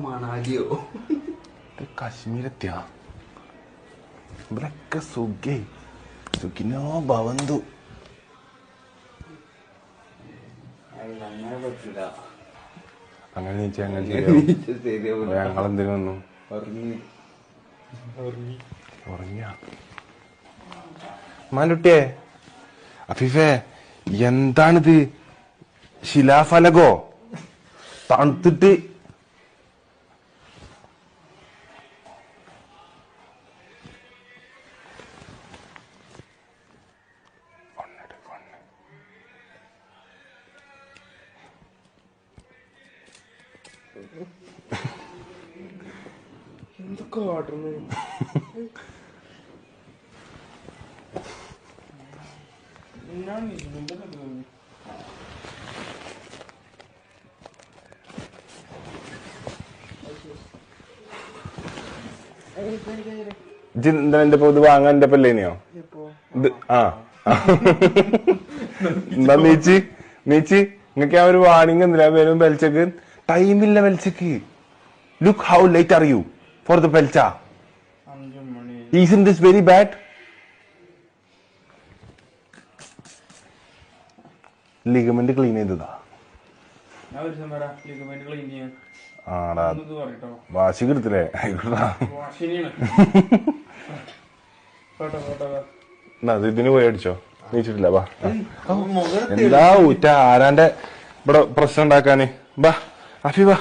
മണാലിയോ കാശ്മീരെത്തിയാ ഇവിടൊക്കെ സുഖിനോ ഭവന്തു. അങ്ങനെ ഞങ്ങളെന്തിനു വന്നു? ഉറങ്ങിയ മാലുട്ടിയെ അഫീഫേ എന്താണിത്? ശിലാഫലകോ? തണുത്തിട്ട് എന്തൊക്കെ കാട്ടുന്നു? എന്റെ ഇത് വാങ്ങാൻ എന്റെ പല്ലേനെയോ ഇത്? ആ എന്താ നീച്ചി നിങ്ങക്ക് ആ ഒരു വാണിംഗ് എന്തിനാ വരും? പെൽച്ചക്ക് ടൈമില്ല. പെൽച്ചക്ക് look how late are you for the പെൽച്ച. Isn't this very bad? Ligament clean ചെയ്തതാ. ആടാ വാശി കിടത്തില്ലേ? ഇതിന് പോയി അടിച്ചോ? നീച്ചിട്ടില്ല. ബാ എന്താ ഊറ്റ ആരാന്റെ ഇവിടെ പ്രശ്നം ഉണ്ടാക്കാന്? ബാ അഫി ബാ.